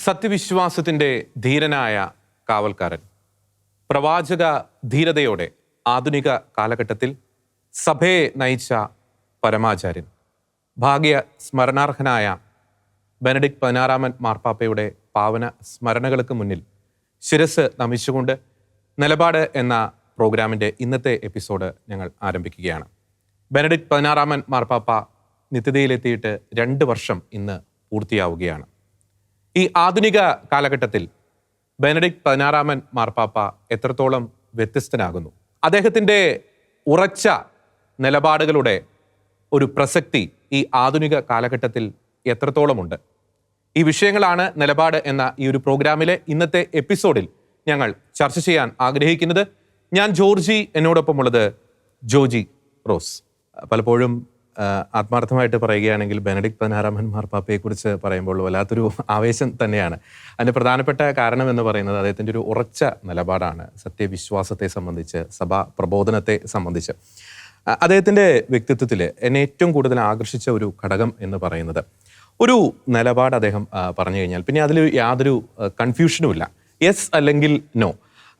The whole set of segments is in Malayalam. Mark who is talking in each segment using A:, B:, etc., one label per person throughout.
A: സത്യവിശ്വാസത്തിൻ്റെ ധീരനായ കാവൽക്കാരൻ, പ്രവാചക ധീരതയോടെ ആധുനിക കാലഘട്ടത്തിൽ സഭയെ നയിച്ച പരമാചാര്യൻ, ഭാഗ്യ സ്മരണാർഹനായ ബെനഡിക്ട് 16 മാർപ്പാപ്പയുടെ പാവന സ്മരണകൾക്ക് മുന്നിൽ ശിരസ് നമിച്ചുകൊണ്ട് നിലപാട് എന്ന പ്രോഗ്രാമിൻ്റെ ഇന്നത്തെ എപ്പിസോഡ് ഞങ്ങൾ ആരംഭിക്കുകയാണ്. ബെനഡിക്ട് 16 മാർപ്പാപ്പ നിത്യതയിലെത്തിയിട്ട് 2 വർഷം ഇന്ന് പൂർത്തിയാവുകയാണ്. ഈ ആധുനിക കാലഘട്ടത്തിൽ ബെനഡിക്ട് 16 മാർപ്പാപ്പ എത്രത്തോളം വ്യത്യസ്തനാകുന്നു? അദ്ദേഹത്തിൻ്റെ ഉറച്ച നിലപാടുകളുടെ ഒരു പ്രസക്തി ഈ ആധുനിക കാലഘട്ടത്തിൽ എത്രത്തോളമുണ്ട്? ഈ വിഷയങ്ങളാണ് നിലപാട് എന്ന ഈ ഒരു പ്രോഗ്രാമിലെ ഇന്നത്തെ എപ്പിസോഡിൽ ഞങ്ങൾ ചർച്ച ചെയ്യാൻ ആഗ്രഹിക്കുന്നത്. ഞാൻ ജോർജി, എന്നോടൊപ്പമുള്ളത് ജോജി റോസ്. പലപ്പോഴും ആത്മാർത്ഥമായിട്ട് പറയുകയാണെങ്കിൽ ബെനഡിക്ട് 16 മാർപ്പാപ്പയെക്കുറിച്ച് പറയുമ്പോൾ വല്ലാത്തൊരു ആവേശം തന്നെയാണ്. അതിൻ്റെ പ്രധാനപ്പെട്ട കാരണം എന്ന് പറയുന്നത് അദ്ദേഹത്തിൻ്റെ ഒരു ഉറച്ച നിലപാടാണ് സത്യവിശ്വാസത്തെ സംബന്ധിച്ച്, സഭാ പ്രബോധനത്തെ സംബന്ധിച്ച്. അദ്ദേഹത്തിൻ്റെ വ്യക്തിത്വത്തിൽ എന്നെ ഏറ്റവും കൂടുതൽ ആകർഷിച്ച ഒരു ഘടകം എന്ന് പറയുന്നത് ഒരു നിലപാട് അദ്ദേഹം പറഞ്ഞു കഴിഞ്ഞാൽ പിന്നെ അതിൽ യാതൊരു കൺഫ്യൂഷനുമില്ല. യെസ് അല്ലെങ്കിൽ നോ,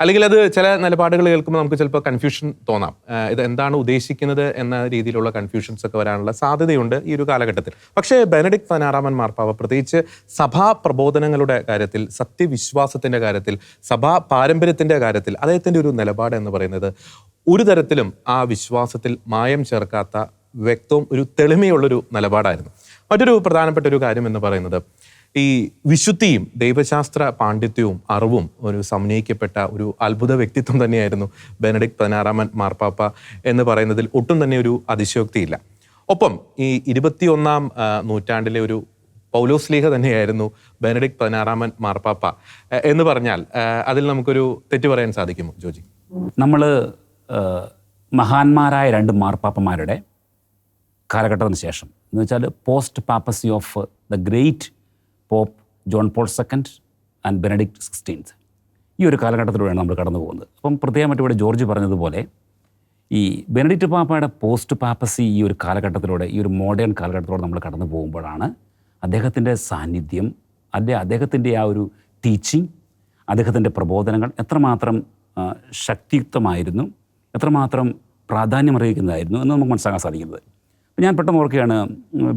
A: അല്ലെങ്കിൽ അത് ചില നിലപാടുകൾ കേൾക്കുമ്പോൾ നമുക്ക് ചിലപ്പോൾ കൺഫ്യൂഷൻ തോന്നാം. ഇത് എന്താണ് ഉദ്ദേശിക്കുന്നത് എന്ന രീതിയിലുള്ള കൺഫ്യൂഷൻസ് ഒക്കെ വരാനുള്ള സാധ്യതയുണ്ട് ഈ ഒരു കാലഘട്ടത്തിൽ. പക്ഷേ ബെനഡിക്ട് 16 മാർപ്പാപ്പ പ്രത്യേകിച്ച് സഭാ പ്രബോധനങ്ങളുടെ കാര്യത്തിൽ, സത്യവിശ്വാസത്തിൻ്റെ കാര്യത്തിൽ, സഭാ പാരമ്പര്യത്തിൻ്റെ കാര്യത്തിൽ അദ്ദേഹത്തിൻ്റെ ഒരു നിലപാട് എന്ന് പറയുന്നത് ഒരു തരത്തിലും ആ വിശ്വാസത്തിൽ മായം ചേർക്കാത്ത വ്യക്തവും ഒരു തെളിമയുള്ളൊരു നിലപാടായിരുന്നു. മറ്റൊരു പ്രധാനപ്പെട്ട ഒരു കാര്യം എന്ന് പറയുന്നത് ഈ വിശുദ്ധിയും ദൈവശാസ്ത്ര പാണ്ഡിത്യവും അറിവും ഒരു സമന്വയിക്കപ്പെട്ട ഒരു അത്ഭുത വ്യക്തിത്വം തന്നെയായിരുന്നു ബെനഡിക്ട് 16 മാർപ്പാപ്പ എന്ന് പറയുന്നതിൽ ഒട്ടും തന്നെ ഒരു അതിശയോക്തിയില്ല. ഒപ്പം ഈ 21-ാം നൂറ്റാണ്ടിലെ ഒരു പൗലോസ്ലീഹ തന്നെയായിരുന്നു ബെനഡിക്ട് 16 മാർപ്പാപ്പ എന്ന് പറഞ്ഞാൽ അതിൽ നമുക്കൊരു തെറ്റ് പറയാൻ സാധിക്കുമോ ജോജി?
B: നമ്മൾ മഹാന്മാരായ 2 മാർപ്പാപ്പമാരുടെ കാലഘട്ടത്തിന് ശേഷം എന്ന് വെച്ചാൽ post papacy of the great pope John Paul II and Benedict 16 ഈ ഒരു കാലഘട്ടത്തിലൂടെയാണ് നമ്മൾ കടന്നു പോകുന്നത്. അപ്പം പ്രത്യേകമായിട്ട് ഇവിടെ ജോർജ് പറഞ്ഞതുപോലെ ഈ ബെനഡിക്ട് പാപ്പയുടെ പോസ്റ്റ് പാപ്പസി ഈ ഒരു കാലഘട്ടത്തിലൂടെ, ഈ ഒരു മോഡേൺ കാലഘട്ടത്തിലൂടെ നമ്മൾ കടന്നു പോകുമ്പോഴാണ് അദ്ദേഹത്തിൻ്റെ സാന്നിധ്യം, അദ്ദേഹത്തിൻ്റെ ആ ഒരു ടീച്ചിങ്, അദ്ദേഹത്തിൻ്റെ പ്രബോധനങ്ങൾ എത്രമാത്രം ശക്തിയുക്തമായിരുന്നു, എത്രമാത്രം പ്രാധാന്യമർഹിക്കുന്നതായിരുന്നു എന്ന് നമുക്ക് മനസ്സിലാക്കാൻ സാധിക്കുന്നത്. ഞാൻ പെട്ടെന്ന് ഓർക്കുകയാണ്,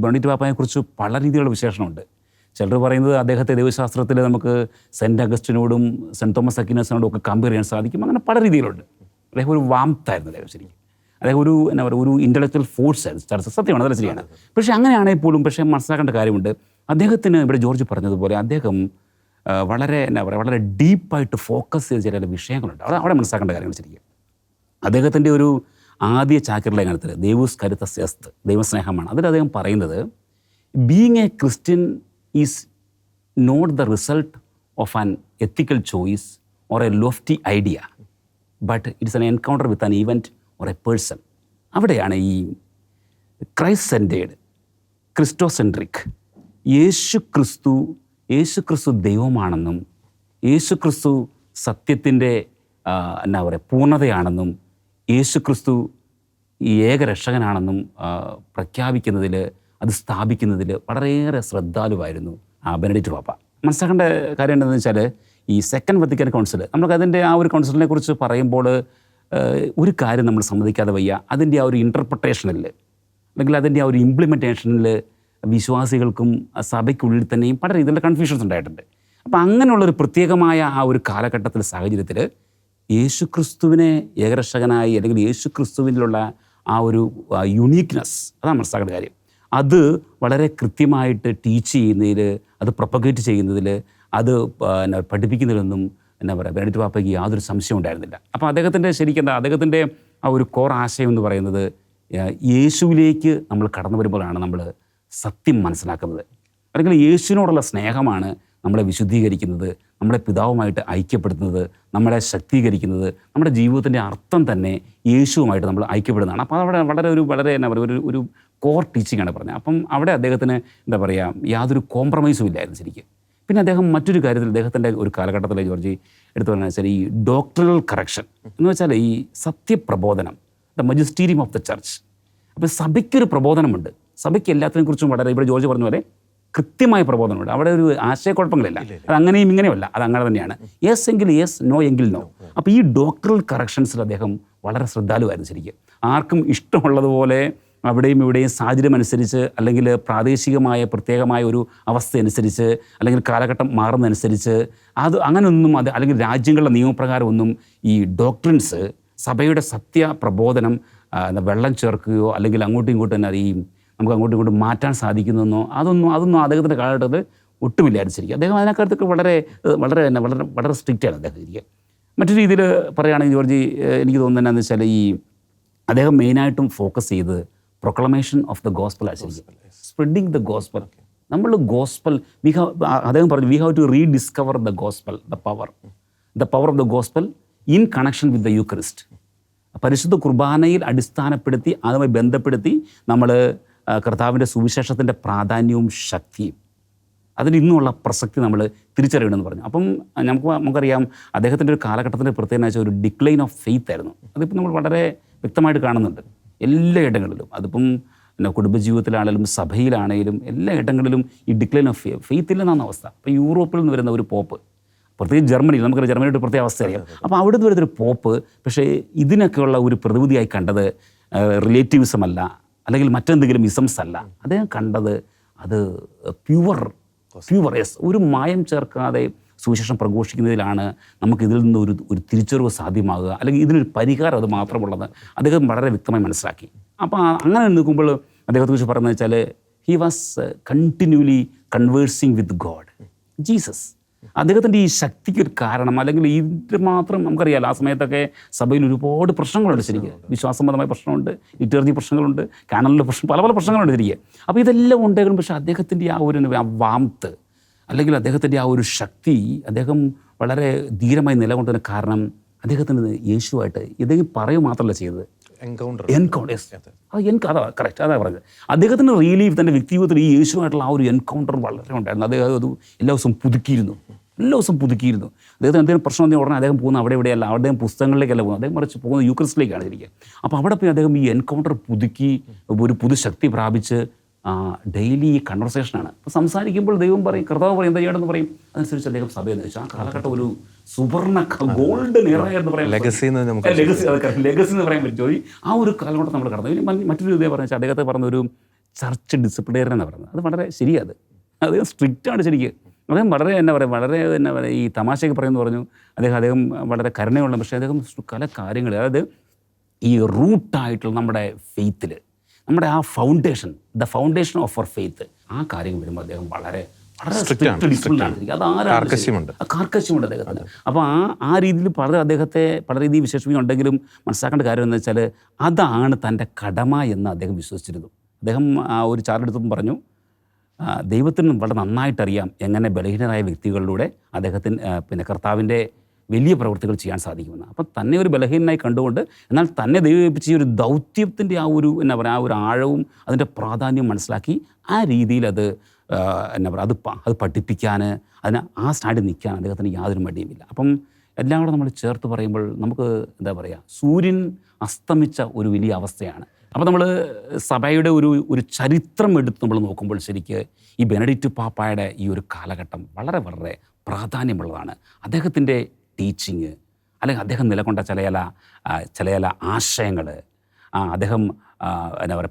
B: ബെനഡിക്ട് പാപ്പയെക്കുറിച്ച് പല രീതിയിലുള്ള വിശേഷണമുണ്ട്. ചിലർ പറയുന്നത് അദ്ദേഹത്തെ ദൈവശാസ്ത്രത്തിൽ നമുക്ക് സെൻറ്റ് അഗസ്റ്റിനോടും സെൻറ്റ് തോമസ് അക്വീനസിനോടും ഒക്കെ കമ്പയർ ചെയ്യാൻ സാധിക്കും. അങ്ങനെ പല രീതിയിലുണ്ട്. അദ്ദേഹം ഒരു വാംത്തായിരുന്നു അദ്ദേഹം ശരിക്കും. അദ്ദേഹം ഒരു എന്താ പറയുക, ഒരു ഇൻ്റലക്ച്വൽ ഫോഴ്സ് ആയിരുന്നു. സത്യമാണ്, അതല്ല ശരിയാണ്. പക്ഷേ അങ്ങനെയാണെങ്കിൽ പോലും പക്ഷേ മനസ്സിലാക്കേണ്ട കാര്യമുണ്ട്, അദ്ദേഹത്തിന് ഇവിടെ ജോർജ് പറഞ്ഞതുപോലെ അദ്ദേഹം വളരെ എന്താ പറയുക, വളരെ ഡീപ്പായിട്ട് ഫോക്കസ് ചെയ്ത ചില വിഷയങ്ങളുണ്ട്. അവിടെ മനസ്സിലാക്കേണ്ട കാര്യങ്ങൾ ശരിക്കും. അദ്ദേഹത്തിൻ്റെ ഒരു ആദ്യ ചാക്രിക ലേഖനത്തിൽ ദേവൂസ് കരുത്തസ് എസ്ത്, ദൈവസ്നേഹമാണ്, അതിൽ അദ്ദേഹം പറയുന്നത് being a Christian is not the result of an ethical choice or a lofty idea, but it's an encounter with an event or a person. അവിടെയാണ് ഈ ക്രൈസ്റ്റ് സെൻറ്റേഡ്, ക്രിസ്റ്റോസെൻട്രിക്, യേശുക്രിസ്തു ദൈവമാണെന്നും യേശുക്രിസ്തു സത്യത്തിൻ്റെ എന്താ പറയുക പൂർണ്ണതയാണെന്നും യേശുക്രിസ്തു ഈ ഏകരക്ഷകനാണെന്നും പ്രഖ്യാപിക്കുന്നതിൽ, അത് സ്ഥാപിക്കുന്നതിൽ വളരെയേറെ ശ്രദ്ധാലുവായിരുന്നു ബെനഡിക്ട് പാപ്പ. മനസ്സിലാക്കേണ്ട കാര്യം എന്താണെന്ന് വെച്ചാൽ ഈ സെക്കൻഡ് വത്തിക്കാൻ കൗൺസിൽ, നമുക്ക് അതിൻ്റെ ആ ഒരു കൗൺസിലിനെ കുറിച്ച് പറയുമ്പോൾ ഒരു കാര്യം നമ്മൾ സമ്മതിക്കാതെ വയ്യ, അതിൻ്റെ ആ ഒരു ഇൻ്റർപ്രിട്ടേഷനിൽ അല്ലെങ്കിൽ അതിൻ്റെ ആ ഒരു ഇംപ്ലിമെൻറ്റേഷനിൽ വിശ്വാസികൾക്കും സഭയ്ക്കുള്ളിൽ തന്നെയും പല രീതിയിലുള്ള കൺഫ്യൂഷൻസ് ഉണ്ടായിട്ടുണ്ട്. അപ്പോൾ അങ്ങനെയുള്ളൊരു പ്രത്യേകമായ ആ ഒരു കാലഘട്ടത്തിൽ, സാഹചര്യത്തിൽ യേശുക്രിസ്തുവിനെ ഏകരക്ഷകനായി അല്ലെങ്കിൽ യേശുക്രിസ്തുവിലുള്ള ആ ഒരു യുണീക്നെസ്, അതാണ് മനസ്സിലാക്കേണ്ട കാര്യം. അത് വളരെ കൃത്യമായിട്ട് ടീച്ച് ചെയ്യുന്നതിൽ, അത് പ്രൊപ്പഗേറ്റ് ചെയ്യുന്നതിൽ, അത് പഠിപ്പിക്കുന്നതിലൊന്നും എന്താ പറയുക ബെനഡിക്ട് പാപ്പയ്ക്ക് യാതൊരു സംശയം ഉണ്ടായിരുന്നില്ല. അപ്പോൾ അദ്ദേഹത്തിൻ്റെ ശരിക്കും അദ്ദേഹത്തിൻ്റെ ആ ഒരു കോർ ആശയം എന്ന് പറയുന്നത് യേശുവിലേക്ക് നമ്മൾ കടന്നു വരുമ്പോഴാണ് നമ്മൾ സത്യം മനസ്സിലാക്കുന്നത്, അല്ലെങ്കിൽ യേശുവിനോടുള്ള സ്നേഹമാണ് നമ്മളെ വിശുദ്ധീകരിക്കുന്നത്, നമ്മളെ പിതാവുമായിട്ട് ഐക്യപ്പെടുത്തുന്നത്, നമ്മളെ ശക്തീകരിക്കുന്നത്, നമ്മുടെ ജീവിതത്തിൻ്റെ അർത്ഥം തന്നെ യേശുവുമായിട്ട് നമ്മൾ ഐക്യപ്പെടുന്നതാണ്. അപ്പോൾ അവിടെ വളരെ എന്താ പറയുക ഒരു കോർ ടീച്ചിങ്ങാണ് പറഞ്ഞത്. അപ്പം അവിടെ അദ്ദേഹത്തിന് എന്താ പറയുക യാതൊരു കോംപ്രമൈസും ഇല്ലായിരുന്നു ശരിക്കും. പിന്നെ അദ്ദേഹം മറ്റൊരു കാര്യത്തിൽ അദ്ദേഹത്തിൻ്റെ ഒരു കാലഘട്ടത്തിലെ ജോർജി എടുത്തു പറഞ്ഞാൽ വെച്ചാൽ ഈ ഡോക്ട്രിനൽ കറക്ഷൻ എന്ന് വെച്ചാൽ ഈ സത്യപ്രബോധനം, the magisterium of the church. അപ്പോൾ സഭയ്ക്കൊരു പ്രബോധനമുണ്ട്, സഭയ്ക്ക് എല്ലാത്തിനെ കുറിച്ചും വളരെ, ഇവിടെ ജോർജ് പറഞ്ഞ പോലെ കൃത്യമായ പ്രബോധനമുണ്ട്. അവിടെ ഒരു ആശയക്കുഴപ്പങ്ങളില്ല. അത് അങ്ങനെയും ഇങ്ങനെയല്ല, അത് അങ്ങനെ തന്നെയാണ്. യെസ് എങ്കിൽ യെസ്, നോ എങ്കിൽ നോ. അപ്പോൾ ഈ ഡോക്ടറൽ കറക്ഷൻസിൽ അദ്ദേഹം വളരെ ശ്രദ്ധാലുവായിരുന്നു ശരിക്കും. ആർക്കും ഇഷ്ടമുള്ളതുപോലെ അവിടെയും ഇവിടെയും സാഹചര്യം അനുസരിച്ച്, അല്ലെങ്കിൽ പ്രാദേശികമായ പ്രത്യേകമായ ഒരു അവസ്ഥ അനുസരിച്ച്, അല്ലെങ്കിൽ കാലഘട്ടം മാറുന്നതനുസരിച്ച് അങ്ങനെയൊന്നും അല്ലെങ്കിൽ രാജ്യങ്ങളുടെ നിയമപ്രകാരം ഒന്നും ഈ ഡോക്ട്രിൻസ്, സഭയുടെ സത്യപ്രബോധനം വെള്ളം ചേർക്കുകയോ അല്ലെങ്കിൽ അങ്ങോട്ടും ഇങ്ങോട്ടും തന്നെ നമുക്ക് അങ്ങോട്ടും ഇങ്ങോട്ടും മാറ്റാൻ സാധിക്കുന്നതെന്നോ അതൊന്നും അദ്ദേഹത്തിൻ്റെ കാലഘട്ടത്തിൽ ഒട്ടുമില്ലായിരുന്നു ശരിക്കും. അദ്ദേഹം അതിനകത്തൊക്കെ വളരെ വളരെ വളരെ വളരെ സ്ട്രിക്റ്റാണ് അദ്ദേഹം ശരിക്കും. മറ്റൊരു രീതിയിൽ പറയുകയാണെങ്കിൽ ജോർജി, എനിക്ക് തോന്നുന്നത് എന്താണെന്ന് വെച്ചാൽ അദ്ദേഹം മെയിനായിട്ടും ഫോക്കസ് ചെയ്ത് പ്രൊക്ലമേഷൻ ഓഫ് ദ ഗോസ്പൽ ആയിരിക്കും, സ്പ്രെഡിങ് ദ ഗോസ്പൽ. നമ്മൾ ഗോസ്പൽ അദ്ദേഹം പറഞ്ഞു, we have to rediscover the gospel, the power of the gospel in connection with the Eucharist. പരിശുദ്ധ കുർബാനയിൽ അടിസ്ഥാനപ്പെടുത്തി അതുമായി ബന്ധപ്പെടുത്തി നമ്മൾ കർത്താവിൻ്റെ സുവിശേഷത്തിൻ്റെ പ്രാധാന്യവും ശക്തിയും അതിന് ഇന്നുള്ള പ്രസക്തി നമ്മൾ തിരിച്ചറിയണമെന്ന് പറഞ്ഞു. അപ്പം നമുക്കറിയാം അദ്ദേഹത്തിൻ്റെ ഒരു കാലഘട്ടത്തിൻ്റെ പ്രത്യേകത വെച്ചാൽ ഒരു ഡിക്ലൈൻ ഓഫ് ഫെയ്ത്ത് ആയിരുന്നു. അതിപ്പോൾ നമ്മൾ വളരെ വ്യക്തമായിട്ട് കാണുന്നുണ്ട് എല്ലാ ഇടങ്ങളിലും. അതിപ്പം കുടുംബജീവിതത്തിലാണെങ്കിലും സഭയിലാണെങ്കിലും എല്ലാ ഇടങ്ങളിലും ഈ ഡിക്ലൈൻ ഓഫ് ഫെയ്ത്ത് ഇല്ലെന്നാണ് അവസ്ഥ. അപ്പോൾ യൂറോപ്പിൽ നിന്ന് വരുന്ന ഒരു പോപ്പ്, പ്രത്യേകിച്ച് ജർമ്മനിയിൽ, നമുക്കറിയാം ജർമ്മനിയുടെ പ്രത്യേക അവസ്ഥ അറിയാം. അപ്പോൾ അവിടെ നിന്ന് വരുന്നൊരു പോപ്പ്, പക്ഷേ ഇതിനൊക്കെയുള്ള ഒരു പ്രതിവിധിയായി കണ്ടത് റിലേറ്റീവിസം അല്ല, അല്ലെങ്കിൽ മറ്റെന്തെങ്കിലും ഇസംസ് അല്ല. അദ്ദേഹം കണ്ടത് അത് പ്യുവർ യെസ്, ഒരു മായം ചേർക്കാതെ സുവിശേഷം പ്രഘോഷിക്കുന്നതിലാണ് നമുക്ക് ഇതിൽ നിന്ന് ഒരു തിരിച്ചറിവ് സാധ്യമാകുക, അല്ലെങ്കിൽ ഇതിനൊരു പരിഹാരം അത് മാത്രമുള്ളത് അദ്ദേഹം വളരെ വ്യക്തമായി മനസ്സിലാക്കി. അപ്പോൾ അങ്ങനെ നിൽക്കുമ്പോൾ അദ്ദേഹത്തെക്കുറിച്ച് പറയുന്നത് വെച്ചാൽ he was continually കൺവേഴ്സിങ് with God, Jesus. അദ്ദേഹത്തിൻ്റെ ഈ ശക്തിക്ക് ഒരു കാരണം, അല്ലെങ്കിൽ ഇത് മാത്രം നമുക്കറിയാമല്ലോ, ആ സമയത്തൊക്കെ സഭയിൽ ഒരുപാട് പ്രശ്നങ്ങളുണ്ട് ശരിക്കും. വിശ്വാസബന്ധമായ പ്രശ്നമുണ്ട്, ലിറ്റർജി പ്രശ്നങ്ങളുണ്ട്, കാനലിൻ്റെ പ്രശ്നം, പല പല പ്രശ്നങ്ങളുണ്ട് ശരിക്കും. അപ്പോൾ ഇതെല്ലാം ഉണ്ടെങ്കിലും പക്ഷേ അദ്ദേഹത്തിൻ്റെ ആ ഒരു വാംത്ത്, അല്ലെങ്കിൽ അദ്ദേഹത്തിൻ്റെ ആ ഒരു ശക്തി, അദ്ദേഹം വളരെ ധീരമായി നിലകൊണ്ടതിന് കാരണം അദ്ദേഹത്തിന് യേശുവായിട്ട് ഇദ്ദേഹം പറയുക മാത്രമല്ല ചെയ്തത്, അതാ കറക്റ്റ്, അതാ പറഞ്ഞത്. അദ്ദേഹത്തിന് റിയലി തൻ്റെ വ്യക്തിജീവിതത്തിൽ ഈ യേശുവായിട്ടുള്ള ആ ഒരു എൻകൗണ്ടർ വളരെ ഉണ്ടായിരുന്നു. അദ്ദേഹം അത് എല്ലാ ദിവസവും പുതുക്കിയിരുന്നു. അദ്ദേഹത്തിന് എന്തെങ്കിലും പ്രശ്നം വന്നാൽ ഉടനെ അദ്ദേഹം പോകുന്നത് അവിടെ ഇവിടെയല്ല, അദ്ദേഹം പുസ്തകങ്ങളിലേക്കല്ല പോകുന്നത്, അദ്ദേഹം മറിച്ച് പോകുന്നത് യൂക്രിസ്റ്റിലേക്കാണ് ഇരിക്കുക. അപ്പോൾ അവിടെ പോയി അദ്ദേഹം ഈ എൻകൗണ്ടർ പുതുക്കി ഒരു പുതുശക്തി പ്രാപിച്ച് ഡെയിലി ഈ കൺവെർസേഷനാണ്. അപ്പോൾ സംസാരിക്കുമ്പോൾ ദൈവം പറയും, കർത്താവ് പറയും, എന്താ ചെയ്യണമെന്ന് പറയും, അതനുസരിച്ച് അദ്ദേഹം സഭയെ നയിച്ചു. ആ കാലഘട്ടം ഒരു സുവർണ്ണ ഗോൾഡൻ എറ എന്ന് പറയാം, ലെഗസി എന്ന് പറയാൻ പറ്റുമോ. ആ ഒരു കാലഘട്ടം നമ്മൾ കടന്നു. ഇനി മറ്റൊരു ഇതേ പറഞ്ഞാൽ അദ്ദേഹത്തെ പറഞ്ഞ ഒരു ചർച്ച് ഡിസിപ്ലിനേറിയൻ എന്ന് പറയുന്നത്, അത് വളരെ ശരിയാണ്. അദ്ദേഹം സ്ട്രിക്റ്റാണ് ശരിക്കും. അദ്ദേഹം വളരെ ഈ തമാശയ്ക്ക് പറയുമെന്ന് പറഞ്ഞു. അദ്ദേഹം വളരെ കരുണയുള്ള, പക്ഷേ അദ്ദേഹം പല കാര്യങ്ങൾ, അതായത് ഈ റൂട്ടായിട്ടുള്ള നമ്മുടെ ഫെയ്ത്തിൽ, നമ്മുടെ ആ foundation, the foundation of our faith, ആ കാര്യങ്ങൾ വരുമ്പോൾ അദ്ദേഹം വളരെ കാർക്കശ്യമുണ്ട് അദ്ദേഹത്തിന്. അപ്പോൾ ആ രീതിയിൽ അദ്ദേഹത്തെ പല രീതിയിൽ വിശേഷിപ്പിക്കുന്നുണ്ടെങ്കിലും മനസ്സിലാക്കേണ്ട കാര്യം എന്ന് വെച്ചാൽ അതാണ് തൻ്റെ കടമ എന്ന് അദ്ദേഹം വിശ്വസിച്ചിരുന്നു. അദ്ദേഹം ആ ഒരു ചാർട്ടെടുത്തപ്പം പറഞ്ഞു, ദൈവത്തിന് വളരെ നന്നായിട്ടറിയാം എങ്ങനെ ബലഹീനരായ വ്യക്തികളിലൂടെ അദ്ദേഹത്തിന് കർത്താവിൻ്റെ വലിയ പ്രവൃത്തികൾ ചെയ്യാൻ സാധിക്കുമെന്ന്. അപ്പം തന്നെ ഒരു ബലഹീനനായി കണ്ടുകൊണ്ട്, എന്നാൽ തന്നെ ദൈവം ഏൽപ്പിച്ച ഈ ഒരു ദൗത്യത്തിൻ്റെ ആ ഒരു ആ ഒരു ആഴവും അതിൻ്റെ പ്രാധാന്യവും മനസ്സിലാക്കി ആ രീതിയിൽ അത് പഠിപ്പിക്കാൻ, ആ സ്റ്റാൻഡിൽ നിൽക്കാൻ അദ്ദേഹത്തിന് യാതൊരു മടിയുമില്ല. അപ്പം എല്ലാം കൂടെ നമ്മൾ ചേർത്ത് പറയുമ്പോൾ നമുക്ക് സൂര്യൻ അസ്തമിച്ച ഒരു വലിയ അവസ്ഥയാണ്. അപ്പോൾ നമ്മൾ സഭയുടെ ഒരു ചരിത്രം എടുത്ത് നമ്മൾ നോക്കുമ്പോൾ ശരിക്ക് ഈ ബെനഡിക്റ്റ് പാപ്പായുടെ ഈ ഒരു കാലഘട്ടം വളരെ വളരെ പ്രാധാന്യമുള്ളതാണ്. അദ്ദേഹത്തിൻ്റെ ടീച്ചിങ്, അല്ലെങ്കിൽ അദ്ദേഹം നിലകൊണ്ട ചില ആശയങ്ങൾ, അദ്ദേഹം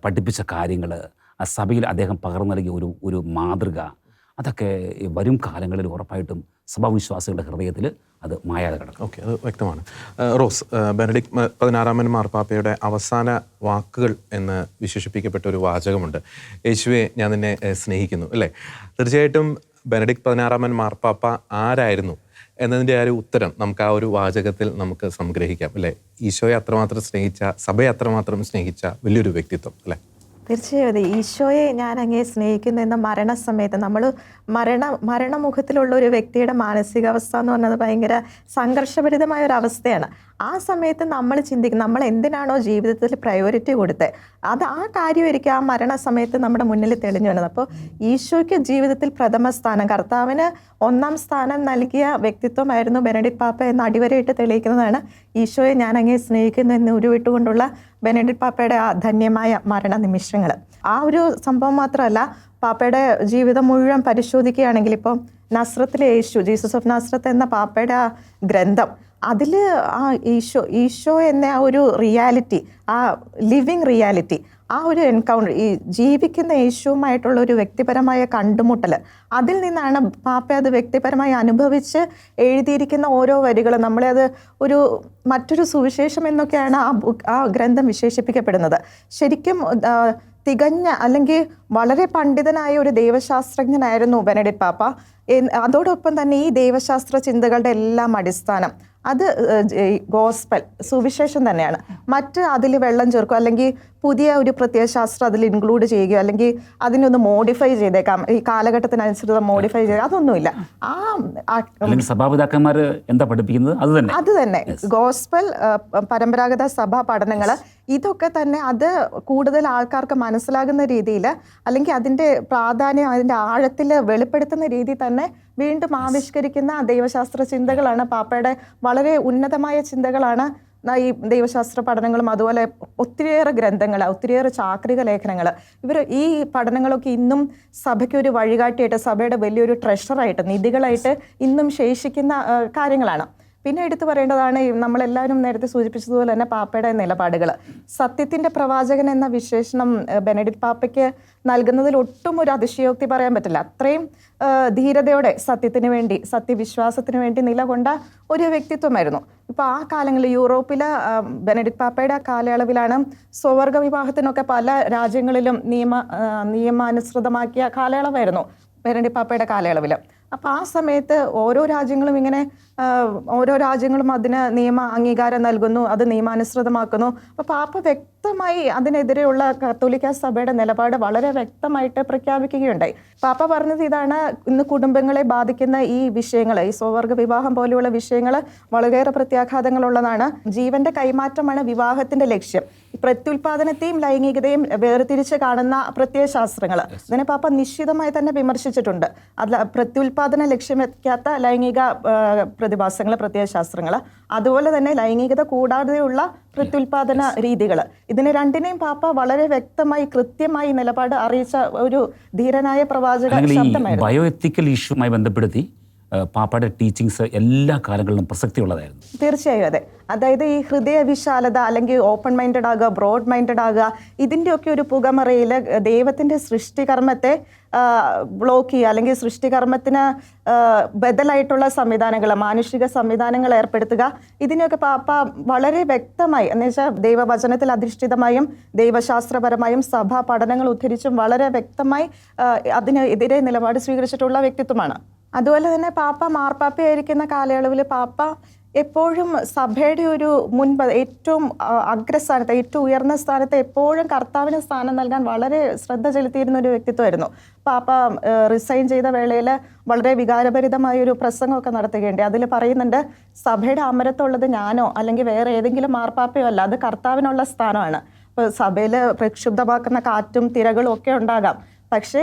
B: പഠിപ്പിച്ച കാര്യങ്ങൾ, സഭയിൽ അദ്ദേഹം പകർന്നു നൽകിയ ഒരു മാതൃക, അതൊക്കെ വരും കാലങ്ങളിൽ ഉറപ്പായിട്ടും സഭാവിശ്വാസികളുടെ ഹൃദയത്തിൽ അത് മായാതെ കിടക്കും.
A: ഓക്കെ, അത് വ്യക്തമാണ്. റോസ്, ബെനഡിക്ട് 16 മാർപ്പാപ്പയുടെ അവസാന വാക്കുകൾ എന്ന് വിശേഷിപ്പിക്കപ്പെട്ട ഒരു വാചകമുണ്ട്, യേശുവെ ഞാൻ നിന്നെ സ്നേഹിക്കുന്നു, അല്ലേ? തീർച്ചയായിട്ടും ബെനഡിക്ട് 16 മാർപ്പാപ്പ ആരായിരുന്നു എന്നതിൻ്റെ ആ ഒരു ഉത്തരം നമുക്ക് ആ ഒരു വാചകത്തിൽ നമുക്ക് സംഗ്രഹിക്കാം, അല്ലേ? ഈശോയെ അത്രമാത്രം സ്നേഹിച്ച, സഭയെ അത്രമാത്രം സ്നേഹിച്ച വലിയൊരു വ്യക്തിത്വം, അല്ലേ?
C: തീർച്ചയായും ഈശോയെ ഞാൻ അങ്ങേ സ്നേഹിക്കുന്നു എന്ന മരണസമയത്ത് നമ്മൾ മരണമുഖത്തിലുള്ള ഒരു വ്യക്തിയുടെ മാനസികാവസ്ഥ എന്ന് പറഞ്ഞത് ഭയങ്കര സംഘർഷഭരിതമായ ഒരു അവസ്ഥയാണ്. ആ സമയത്ത് നമ്മൾ ചിന്തിക്കും, നമ്മൾ എന്തിനാണോ ജീവിതത്തിൽ പ്രയോറിറ്റി കൊടുത്തത്, അത് ആ കാര്യമായിരിക്കും ആ മരണസമയത്ത് നമ്മുടെ മുന്നിൽ തെളിഞ്ഞു വരുന്നത്. അപ്പോൾ ഈശോയ്ക്ക് ജീവിതത്തിൽ പ്രഥമ സ്ഥാനം, കർത്താവിന് 1-ാം സ്ഥാനം നൽകിയ വ്യക്തിത്വമായിരുന്നു ബെനഡിക്ട് പാപ്പ എന്ന് അടിവരയിട്ട് തെളിയിക്കുന്നതാണ് ഈശോയെ ഞാൻ അങ്ങേ സ്നേഹിക്കുന്നു എന്ന് ഉരുവിട്ടുകൊണ്ടുള്ള ബെനഡിക്ട് പാപ്പയുടെ ആ ധന്യമായ മരണ നിമിഷങ്ങൾ. ആ ഒരു സംഭവം മാത്രമല്ല, പാപ്പയുടെ ജീവിതം മുഴുവൻ പരിശോധിക്കുകയാണെങ്കിൽ ഇപ്പോൾ നസ്രത്തിലെ യേശു, ജീസസ് ഓഫ് നസ്രത്ത് എന്ന പാപ്പയുടെ ആ ഗ്രന്ഥം, അതിൽ ആ ഈശോ എന്ന ആ ഒരു റിയാലിറ്റി, ആ ലിവിങ് റിയാലിറ്റി, ആ ഒരു എൻകൗണ്ടർ, ഈ ജീവിക്കുന്ന യേശുവുമായിട്ടുള്ള ഒരു വ്യക്തിപരമായ കണ്ടുമുട്ടൽ, അതിൽ നിന്നാണ് പാപ്പ അത് വ്യക്തിപരമായി അനുഭവിച്ച് എഴുതിയിരിക്കുന്ന ഓരോ വരികളും. നമ്മളെ അത് ഒരു മറ്റൊരു സുവിശേഷം എന്നൊക്കെയാണ് ആ ഗ്രന്ഥം വിശേഷിപ്പിക്കപ്പെടുന്നത്. ശരിക്കും തികഞ്ഞ അല്ലെങ്കിൽ വളരെ പണ്ഡിതനായ ഒരു ദൈവശാസ്ത്രജ്ഞനായിരുന്നു ബെനഡിക്ട് പാപ്പ. അതോടൊപ്പം തന്നെ ഈ ദൈവശാസ്ത്ര ചിന്തകളുടെ എല്ലാം അടിസ്ഥാനം അത് ഗോസ്പൽ, സുവിശേഷം തന്നെയാണ്. മറ്റ് അതിൽ വെള്ളം ചേർക്കുക, അല്ലെങ്കിൽ പുതിയ ഒരു പ്രത്യയശാസ്ത്രം അതിൽ ഇൻക്ലൂഡ് ചെയ്യുകയോ അല്ലെങ്കിൽ അതിനൊന്ന് മോഡിഫൈ ചെയ്തേക്കാം, ഈ കാലഘട്ടത്തിനനുസൃതം മോഡിഫൈ ചെയ്യുക, അതൊന്നുമില്ല.
B: സഭാപിതാക്കന്മാർ എന്താ പഠിപ്പിക്കുന്നത് അത് തന്നെ
C: ഗോസ്പൽ, പരമ്പരാഗത സഭാ പഠനങ്ങൾ, ഇതൊക്കെ തന്നെ അത് കൂടുതൽ ആൾക്കാർക്ക് മനസ്സിലാകുന്ന രീതിയിൽ, അല്ലെങ്കിൽ അതിൻ്റെ പ്രാധാന്യം അതിൻ്റെ ആഴത്തിൽ വെളിപ്പെടുത്തുന്ന രീതിയിൽ തന്നെ വീണ്ടും ആവിഷ്കരിക്കുന്ന ദൈവശാസ്ത്ര ചിന്തകളാണ് പാപ്പയുടെ. വളരെ ഉന്നതമായ ചിന്തകളാണ് ഈ ദൈവശാസ്ത്ര പഠനങ്ങളും അതുപോലെ ഒത്തിരിയേറെ ഗ്രന്ഥങ്ങൾ, ഒത്തിരിയേറെ ചാക്രിക ലേഖനങ്ങൾ. ഈ പഠനങ്ങളൊക്കെ ഇന്നും സഭയ്ക്ക് ഒരു വഴികാട്ടിയായിട്ട്, സഭയുടെ വലിയൊരു ട്രഷറായിട്ട്, നിധികളായിട്ട് ഇന്നും ശേഷിക്കുന്ന കാര്യങ്ങളാണ്. പിന്നെ എടുത്തു പറയേണ്ടതാണ്, നമ്മളെല്ലാവരും നേരത്തെ സൂചിപ്പിച്ചതുപോലെ തന്നെ പാപ്പയുടെ നിലപാടുകൾ. സത്യത്തിൻ്റെ പ്രവാചകൻ എന്ന വിശേഷണം ബെനഡിക്ട് പാപ്പയ്ക്ക് നൽകുന്നതിൽ ഒട്ടും ഒരു അതിശയോക്തി പറയാൻ പറ്റില്ല. അത്രയും ധീരതയോടെ സത്യത്തിന് വേണ്ടി, സത്യവിശ്വാസത്തിന് വേണ്ടി നിലകൊണ്ട ഒരു വ്യക്തിത്വമായിരുന്നു. ഇപ്പോൾ ആ കാലങ്ങളിൽ യൂറോപ്പിലെ ബെനഡിക്ട് പാപ്പയുടെ കാലയളവിലാണ് സ്വവർഗ വിവാഹത്തിനൊക്കെ പല രാജ്യങ്ങളിലും നിയമാനുസൃതമാക്കിയ കാലയളവായിരുന്നു ബെനഡിക്ട് പാപ്പയുടെ കാലയളവിൽ. അപ്പോൾ ആ സമയത്ത് ഓരോ രാജ്യങ്ങളും അതിന് നിയമ അംഗീകാരം നൽകുന്നു, അത് നിയമാനുസൃതമാക്കുന്നു. അപ്പോൾ പാപ്പ വ്യക്തമായി അതിനെതിരെയുള്ള കത്തോലിക്ക സഭയുടെ നിലപാട് വളരെ വ്യക്തമായിട്ട് പ്രഖ്യാപിക്കുകയുണ്ടായി. പാപ്പ പറഞ്ഞത് ഇതാണ്: ഇന്ന് കുടുംബങ്ങളെ ബാധിക്കുന്ന ഈ വിഷയങ്ങൾ, ഈ സ്വവർഗ വിവാഹം പോലെയുള്ള വിഷയങ്ങൾ വളരെയേറെ പ്രത്യാഘാതങ്ങളുള്ളതാണ്. ജീവന്റെ കൈമാറ്റമാണ് വിവാഹത്തിന്റെ ലക്ഷ്യം. പ്രത്യുൽപാദനത്തെയും ലൈംഗികതയും വേർതിരിച്ച് കാണുന്ന പ്രത്യയശാസ്ത്രങ്ങൾ ഇതിനെ പാപ്പ നിശ്ചിതമായി തന്നെ വിമർശിച്ചിട്ടുണ്ട്. അത് പ്രത്യുൽപാദന ലക്ഷ്യം വയ്ക്കാത്ത ലൈംഗിക പ്രതിഭാസങ്ങൾ, പ്രത്യയശാസ്ത്രങ്ങൾ, അതുപോലെ തന്നെ ലൈംഗികത കൂടാതെയുള്ള പ്രത്യുൽപാദന രീതികൾ, ഇതിനെ രണ്ടിനെയും പാപ്പ വളരെ വ്യക്തമായി കൃത്യമായി നിലപാട് അറിയിച്ച ഒരു ധീരനായ പ്രവാചക ശബ്ദമായിരുന്നു.
B: ബയോ എത്തിക്കൽ ഇഷ്യൂമായി ബന്ധപ്പെടുത്തി പാപ്പയുടെ ടീച്ചിങ്സ് എല്ലാ കാലങ്ങളിലും പ്രസക്തിയുള്ളതായിരുന്നു.
C: തീർച്ചയായും അതെ. അതായത് ഈ ഹൃദയ വിശാലത, അല്ലെങ്കിൽ ഓപ്പൺ മൈൻഡഡ് ആകുക, ബ്രോഡ് മൈൻഡഡ് ആകുക, ഇതിൻ്റെയൊക്കെ ഒരു പുകമറയിൽ ദൈവത്തിൻ്റെ സൃഷ്ടികർമ്മത്തെ ബ്ലോക്ക് ചെയ്യുക, അല്ലെങ്കിൽ സൃഷ്ടികർമ്മത്തിന് ബദലായിട്ടുള്ള സംവിധാനങ്ങൾ, മാനുഷിക സംവിധാനങ്ങൾ ഏർപ്പെടുത്തുക, ഇതിനെയൊക്കെ പാപ്പ വളരെ വ്യക്തമായി, എന്നുവെച്ചാൽ ദൈവവചനത്തിൽ അധിഷ്ഠിതമായും ദൈവശാസ്ത്രപരമായും സഭാ പഠനങ്ങൾ ഉദ്ധരിച്ചും വളരെ വ്യക്തമായി അതിനെതിരെ നിലപാട് സ്വീകരിച്ചിട്ടുള്ള വ്യക്തിത്വമാണ്. അതുപോലെ തന്നെ പാപ്പ മാർപ്പാപ്പയായിരിക്കുന്ന കാലയളവിൽ പാപ്പ എപ്പോഴും സഭയുടെ ഒരു ഏറ്റവും അഗ്രസ്ഥാനത്ത്, ഏറ്റവും ഉയർന്ന സ്ഥാനത്ത് എപ്പോഴും കർത്താവിന് സ്ഥാനം നൽകാൻ വളരെ ശ്രദ്ധ ചെലുത്തിയിരുന്ന ഒരു വ്യക്തിത്വമായിരുന്നു. പാപ്പ റിസൈൻ ചെയ്ത വേളയിൽ വളരെ വികാരഭരിതമായൊരു പ്രസംഗമൊക്കെ നടത്തുകയുണ്ട്. അതിൽ പറയുന്നുണ്ട്, സഭയുടെ അമരത്തുള്ളത് ഞാനോ അല്ലെങ്കിൽ വേറെ ഏതെങ്കിലും മാർപ്പാപ്പയോ അല്ല, അത് കർത്താവിനുള്ള സ്ഥാനമാണ്. ഇപ്പോൾ സഭയിൽ പ്രക്ഷുബ്ധമാക്കുന്ന കാറ്റും തിരകളും ഒക്കെ ഉണ്ടാകാം, പക്ഷേ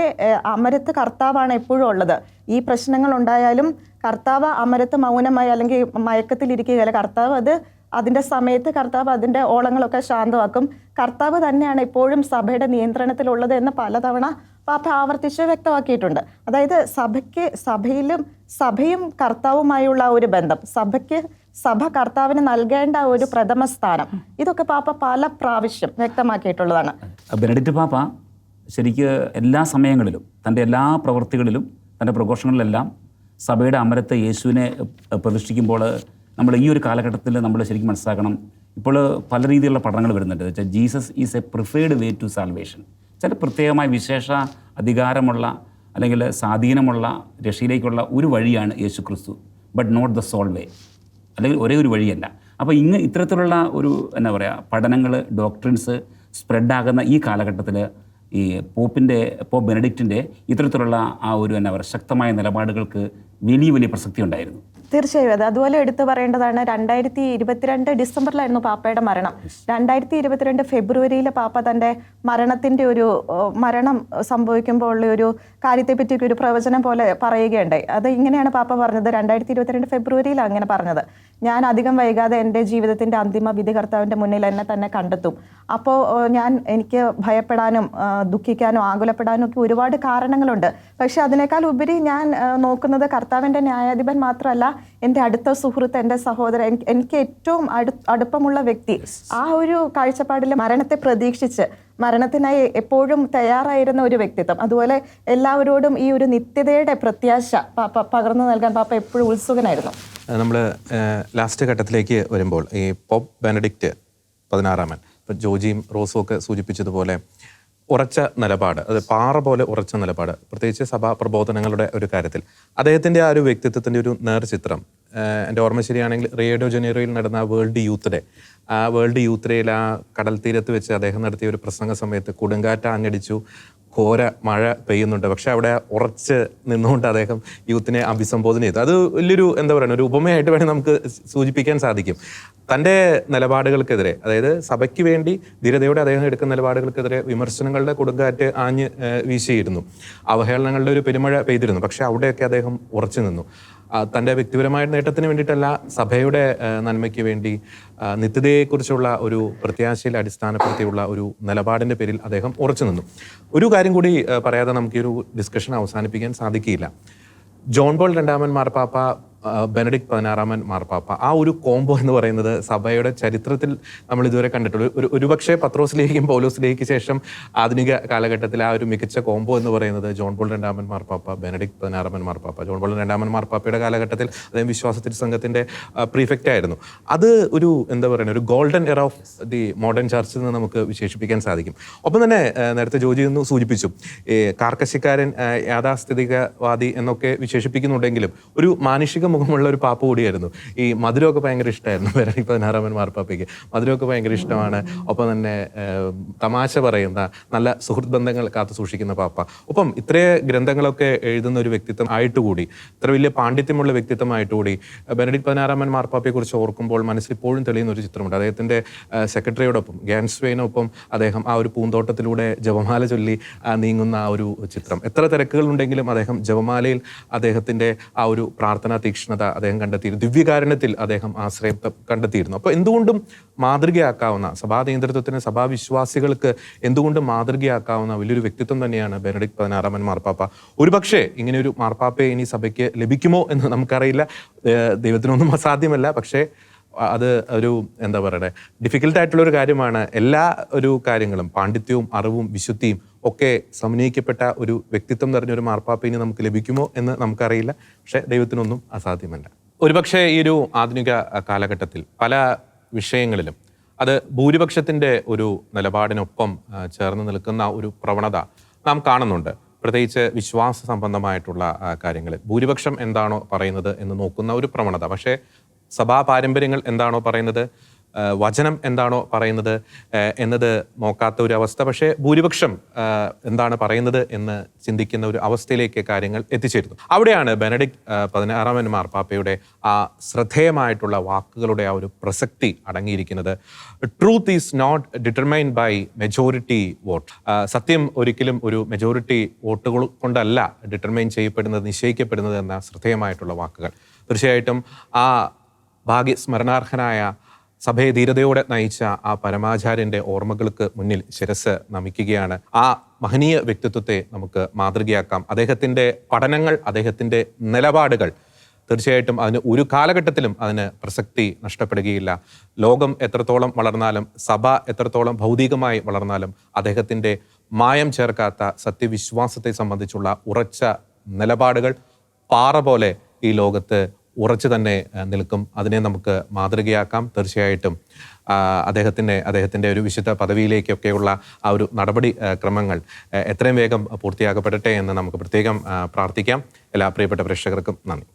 C: അമരത്ത് കർത്താവാണ് എപ്പോഴും ഉള്ളത്. ഈ പ്രശ്നങ്ങൾ ഉണ്ടായാലും കർത്താവ് അമരത്ത് മൗനമായി അല്ലെങ്കിൽ മയക്കത്തിലിരിക്കുകയല്ല. കർത്താവ് അതിൻ്റെ സമയത്ത് കർത്താവ് അതിൻ്റെ ഓളങ്ങളൊക്കെ ശാന്തമാക്കും. കർത്താവ് തന്നെയാണ് എപ്പോഴും സഭയുടെ നിയന്ത്രണത്തിലുള്ളത് എന്ന് പലതവണ പാപ്പ ആവർത്തിച്ച് വ്യക്തമാക്കിയിട്ടുണ്ട്. അതായത് സഭയും കർത്താവുമായുള്ള ഒരു ബന്ധം, സഭ കർത്താവിന് നൽകേണ്ട ഒരു പ്രഥമ സ്ഥാനം, ഇതൊക്കെ പാപ്പ പല പ്രാവശ്യം വ്യക്തമാക്കിയിട്ടുള്ളതാണ്.
B: ബെനഡിക്ട് പാപ്പ ശരിക്ക് എല്ലാ സമയങ്ങളിലും തൻ്റെ എല്ലാ പ്രവൃത്തികളിലും തൻ്റെ പ്രഘോഷങ്ങളിലെല്ലാം സഭയുടെ അമരത്തെ യേശുവിനെ പ്രതിഷ്ഠിക്കുമ്പോൾ നമ്മൾ ഈ ഒരു കാലഘട്ടത്തിൽ നമ്മൾ ശരിക്കും മനസ്സിലാക്കണം. ഇപ്പോൾ പല രീതിയിലുള്ള പഠനങ്ങൾ വരുന്നുണ്ട്. വെച്ചാൽ Jesus is a preferred way to salvation. ചില പ്രത്യേകമായ വിശേഷ അധികാരമുള്ള അല്ലെങ്കിൽ സ്വാധീനമുള്ള രക്ഷയിലേക്കുള്ള ഒരു വഴിയാണ് യേശു ക്രിസ്തു, ബട്ട് നോട്ട് ദ സോൾ വേ, അല്ലെങ്കിൽ ഒരേ ഒരു വഴിയല്ല. അപ്പോൾ ഇത്തരത്തിലുള്ള ഒരു പഠനങ്ങൾ, ഡോക്ട്രിൻസ് സ്പ്രെഡാകുന്ന ഈ കാലഘട്ടത്തിൽ ഈ പോപ്പ് ബെനഡിക്റ്റിൻ്റെ ഇത്തരത്തിലുള്ള ആ ഒരു ശക്തമായ നിലപാടുകൾക്ക് വലിയ പ്രസക്തി ഉണ്ടായിരുന്നു.
C: തീർച്ചയായും അത് അതുപോലെ എടുത്തു പറയേണ്ടതാണ്. 2022 ഡിസംബറിലായിരുന്നു പാപ്പയുടെ മരണം. 2022 ഫെബ്രുവരിയിൽ പാപ്പ തൻ്റെ മരണത്തിൻ്റെ മരണം സംഭവിക്കുമ്പോൾ ഉള്ള ഒരു കാര്യത്തെപ്പറ്റി ഒരു പ്രവചനം പോലെ പറയുകയുണ്ടായി. അത് ഇങ്ങനെയാണ് പാപ്പ പറഞ്ഞത്. 2022 ഫെബ്രുവരിയിലാണ് അങ്ങനെ പറഞ്ഞത്: ഞാൻ അധികം വൈകാതെ എൻ്റെ ജീവിതത്തിൻ്റെ അന്തിമ വിധി കർത്താവിൻ്റെ മുന്നിൽ എന്നെ തന്നെ കണ്ടെത്തും. അപ്പോൾ എനിക്ക് ഭയപ്പെടാനും ദുഃഖിക്കാനും ആകുലപ്പെടാനും ഒക്കെ ഒരുപാട് കാരണങ്ങളുണ്ട്. പക്ഷെ അതിനേക്കാൾ ഉപരി ഞാൻ നോക്കുന്നത് കർത്താവിൻ്റെ ന്യായാധിപൻ മാത്രമല്ല, എൻ്റെ അടുത്ത സുഹൃത്ത്, എൻ്റെ സഹോദരൻ, എനിക്ക് ഏറ്റവും അടുപ്പമുള്ള വ്യക്തി. ആ ഒരു കാഴ്ചപ്പാടിൽ മരണത്തെ പ്രതീക്ഷിച്ച് മരണത്തിനായി എപ്പോഴും തയ്യാറായിരുന്ന ഒരു വ്യക്തിത്വം. അതുപോലെ എല്ലാവരോടും ഈ ഒരു നിത്യതയുടെ പ്രത്യാശ പകർന്നു നൽകാൻ പാപ്പ എപ്പോഴും ഉത്സുകനായിരുന്നു.
A: നമ്മൾ ലാസ്റ്റ് ഘട്ടത്തിലേക്ക് വരുമ്പോൾ ഈ പോപ്പ് ബെനഡിക്റ്റ് 16 ഇപ്പം ജോജിയും റോസും ഒക്കെ സൂചിപ്പിച്ചതുപോലെ ഉറച്ച നിലപാട്, അത് പാറ പോലെ ഉറച്ച നിലപാട്, പ്രത്യേകിച്ച് സഭാ പ്രബോധനങ്ങളുടെ ഒരു കാര്യത്തിൽ അദ്ദേഹത്തിൻ്റെ ആ ഒരു വ്യക്തിത്വത്തിൻ്റെ ഒരു നേർചിത്രം. എൻ്റെ ഓർമ്മ ശരിയാണെങ്കിൽ റിയോ ഡി ജനീറോയിൽ നടന്ന വേൾഡ് യൂത്ത് ഡേ, ആ വേൾഡ് യൂത്ത് ഡേയിൽ ആ കടൽ തീരത്ത് വെച്ച് അദ്ദേഹം നടത്തിയ ഒരു പ്രസംഗ സമയത്ത് കൊടുങ്കാറ്റ് ആഞ്ഞടിച്ചു, ഘോര മഴ പെയ്യുന്നുണ്ട്, പക്ഷെ അവിടെ ഉറച്ച് നിന്നുകൊണ്ട് അദ്ദേഹം യൂത്തിനെ അഭിസംബോധന ചെയ്തു. അത് വലിയൊരു എന്താ പറയുക, ഒരു ഉപമയായിട്ട് വേണമെങ്കിൽ നമുക്ക് സൂചിപ്പിക്കാൻ സാധിക്കും. തൻ്റെ നിലപാടുകൾക്കെതിരെ, അതായത് സഭയ്ക്ക് വേണ്ടി ധീരതയോടെ അദ്ദേഹം എടുക്കുന്ന നിലപാടുകൾക്കെതിരെ വിമർശനങ്ങളുടെ കൊടുങ്കാറ്റ് ആഞ്ഞ് വീശിയിരുന്നു, അവഹേളനങ്ങളുടെ ഒരു പെരുമഴ പെയ്തിരുന്നു. പക്ഷെ അവിടെയൊക്കെ അദ്ദേഹം ഉറച്ചു നിന്നു. തൻ്റെ വ്യക്തിപരമായ നേട്ടത്തിന് വേണ്ടിയിട്ടല്ല, സഭയുടെ നന്മയ്ക്ക് വേണ്ടി നിത്യതയെക്കുറിച്ചുള്ള ഒരു പ്രത്യാശയിൽ അടിസ്ഥാനപ്പെടുത്തിയുള്ള ഒരു നിലപാടിൻ്റെ പേരിൽ അദ്ദേഹം ഉറച്ചു നിന്നു. ഒരു കാര്യം കൂടി പറയാതെ നമുക്ക് ഈ ഒരു ഡിസ്കഷൻ അവസാനിപ്പിക്കാൻ സാധിക്കില്ല. ജോൺ പോൾ II മാർപ്പാപ്പ, ബെനഡിക്റ്റ് 16 മാർപ്പാപ്പ, ആ ഒരു കോംബോ എന്ന് പറയുന്നത് സഭയുടെ ചരിത്രത്തിൽ നമ്മൾ ഇതുവരെ കണ്ടിട്ടുള്ള ഒരുപക്ഷെ പത്രോസിലേക്കും പൗലോസിലേക്ക് ശേഷം ആധുനിക കാലഘട്ടത്തിൽ ആ ഒരു മികച്ച കോംബോ എന്ന് പറയുന്നത് ജോൺ പോൾ II മാർപ്പാപ്പ, ബെനഡിക്റ്റ് 16 മാർപ്പാപ്പ. ജോൺ പോൾ II മാർപ്പാപ്പയുടെ കാലഘട്ടത്തിൽ അദ്ദേഹം വിശ്വാസ സംഘത്തിൻ്റെ പ്രീഫെക്റ്റ് ആയിരുന്നു. അത് ഒരു എന്താ പറയുക, ഒരു ഗോൾഡൻ എറ ഓഫ് ദി മോഡേൺ ചർച്ച് എന്ന് നമുക്ക് വിശേഷിപ്പിക്കാൻ സാധിക്കും. ഒപ്പം തന്നെ നേരത്തെ ജോജി ഒന്ന് സൂചിപ്പിച്ചു, കാർക്കശ്യക്കാരൻ, യാഥാസ്ഥിതികവാദി എന്നൊക്കെ വിശേഷിപ്പിക്കുന്നുണ്ടെങ്കിലും ഒരു മാനുഷിക മുഖമുള്ള ഒരു പാപ്പ കൂടിയായിരുന്നു. ഈ മധുരമൊക്കെ ഭയങ്കര ഇഷ്ടമായിരുന്നു ബെനഡിക്റ്റ് 16 മാർപ്പാപ്പയ്ക്ക്. മധുരമൊക്കെ ഭയങ്കര ഇഷ്ടമാണ്. ഒപ്പം തന്നെ തമാശ പറയുന്ന, നല്ല സുഹൃത്ത് ബന്ധങ്ങൾ കാത്തു സൂക്ഷിക്കുന്ന പാപ്പ. ഒപ്പം ഇത്രയും ഗ്രന്ഥങ്ങളൊക്കെ എഴുതുന്ന ഒരു വ്യക്തിത്വം ആയിട്ടുകൂടി, ഇത്ര വലിയ പാണ്ഡിത്യമുള്ള വ്യക്തിത്വമായിട്ടുകൂടി ബെനഡിക്റ്റ് 16 മാർപ്പാപ്പയെ കുറിച്ച് ഓർക്കുമ്പോൾ മനസ്സിൽ ഇപ്പോഴും തെളിയുന്ന ഒരു ചിത്രമുണ്ട്. അദ്ദേഹത്തിൻ്റെ സെക്രട്ടറിയോടൊപ്പം, ഗ്യാൻസ്വെയിനൊപ്പം അദ്ദേഹം ആ ഒരു പൂന്തോട്ടത്തിലൂടെ ജപമാല ചൊല്ലി നീങ്ങുന്ന ആ ഒരു ചിത്രം. എത്ര തിരക്കുകളുണ്ടെങ്കിലും അദ്ദേഹം ജപമാലയിൽ അദ്ദേഹത്തിൻ്റെ ആ ഒരു പ്രാർത്ഥനാ തീക്ഷ്ണത അദ്ദേഹം കണ്ടെത്തിയിരുന്നു. ദിവ്യകാരുണ്യത്തിൽ അദ്ദേഹം ആശ്രയം കണ്ടെത്തിയിരുന്നു. അപ്പോൾ എന്തുകൊണ്ടും മാതൃകയാക്കാവുന്ന, സഭാ നേതൃത്വത്തിന്, സഭാവിശ്വാസികൾക്ക് എന്തുകൊണ്ടും മാതൃകയാക്കാവുന്ന വലിയൊരു വ്യക്തിത്വം തന്നെയാണ് ബെനഡിക്റ്റ് 16 മാർപ്പാപ്പ. ഒരുപക്ഷെ ഇങ്ങനെയൊരു മാർപ്പാപ്പയെ ഇനി സഭയ്ക്ക് ലഭിക്കുമോ എന്ന് നമുക്കറിയില്ല. ദൈവത്തിനൊന്നും അസാധ്യമല്ല. പക്ഷേ അത് ഒരു എന്താ പറയണേ, ഡിഫിക്കൽട്ടായിട്ടുള്ളൊരു കാര്യമാണ്. എല്ലാ ഒരു കാര്യങ്ങളും, പാണ്ഡിത്യവും അറിവും വിശുദ്ധിയും ഒക്കെ സമന്വയിക്കപ്പെട്ട ഒരു വ്യക്തിത്വം നിറഞ്ഞൊരു മാർപ്പാപ്പ ഇനി നമുക്ക് ലഭിക്കുമോ എന്ന് നമുക്കറിയില്ല. പക്ഷേ ദൈവത്തിനൊന്നും അസാധ്യമല്ല. ഒരുപക്ഷെ ഈ ഒരു ആധുനിക കാലഘട്ടത്തിൽ പല വിഷയങ്ങളിലും അത് ഭൂരിപക്ഷത്തിൻ്റെ ഒരു നിലപാടിനൊപ്പം ചേർന്ന് നിൽക്കുന്ന ഒരു പ്രവണത നാം കാണുന്നുണ്ട്. പ്രത്യേകിച്ച് വിശ്വാസ സംബന്ധമായിട്ടുള്ള കാര്യങ്ങളിൽ ഭൂരിപക്ഷം എന്താണോ പറയുന്നത് എന്ന് നോക്കുന്ന ഒരു പ്രവണത. പക്ഷേ സഭാ പാരമ്പര്യങ്ങൾ എന്താണോ പറയുന്നത്, വചനം എന്താണോ പറയുന്നത് എന്നത് നോക്കാത്ത ഒരു അവസ്ഥ. പക്ഷേ ഭൂരിപക്ഷം എന്താണ് പറയുന്നത് എന്ന് ചിന്തിക്കുന്ന ഒരു അവസ്ഥയിലേക്ക് കാര്യങ്ങൾ എത്തിച്ചേരുന്നു. അവിടെയാണ് ബെനഡിക്റ്റ് 16 മാർപ്പാപ്പയുടെ ആ ശ്രദ്ധേയമായിട്ടുള്ള വാക്കുകളുടെ ആ ഒരു പ്രസക്തി അടങ്ങിയിരിക്കുന്നത്. Truth is not determined by majority vote. സത്യം ഒരിക്കലും ഒരു മെജോറിറ്റി വോട്ടുകൾ കൊണ്ടല്ല ഡിറ്റർമൈൻ ചെയ്യപ്പെടുന്നത്, നിശ്ചയിക്കപ്പെടുന്നത് എന്ന ശ്രദ്ധേയമായിട്ടുള്ള വാക്കുകൾ. തീർച്ചയായിട്ടും ആ ഭാഗ്യസ്മരണാർഹനായ സഭയെ ധീരതയോടെ നയിച്ച ആ പരമാചാര്യൻ്റെ ഓർമ്മകൾക്ക് മുന്നിൽ ശിരസ് നമിക്കുകയാണ്. ആ മഹനീയ വ്യക്തിത്വത്തെ നമുക്ക് മാതൃകയാക്കാം. അദ്ദേഹത്തിൻ്റെ പഠനങ്ങൾ, അദ്ദേഹത്തിൻ്റെ നിലപാടുകൾ തീർച്ചയായിട്ടും അതിന് ഒരു കാലഘട്ടത്തിലും അതിന് പ്രസക്തി നഷ്ടപ്പെടുകയില്ല. ലോകം എത്രത്തോളം വളർന്നാലും, സഭ എത്രത്തോളം ഭൗതികമായി വളർന്നാലും അദ്ദേഹത്തിൻ്റെ മായം ചേർക്കാത്ത സത്യവിശ്വാസത്തെ സംബന്ധിച്ചുള്ള ഉറച്ച നിലപാടുകൾ പാറ പോലെ ഈ ലോകത്ത് ഉറച്ചു തന്നെ നിൽക്കും. അതിനെ നമുക്ക് മാതൃകയാക്കാം. തീർച്ചയായിട്ടും അദ്ദേഹത്തിൻ്റെ ഒരു വിശുദ്ധ പദവിയിലേക്കൊക്കെയുള്ള ആ ഒരു നടപടി ക്രമങ്ങൾ എത്രയും വേഗം പൂർത്തിയാക്കപ്പെടട്ടെ എന്ന് നമുക്ക് പ്രത്യേകം പ്രാർത്ഥിക്കാം. എല്ലാ പ്രിയപ്പെട്ട പ്രേക്ഷകർക്കും നന്ദി.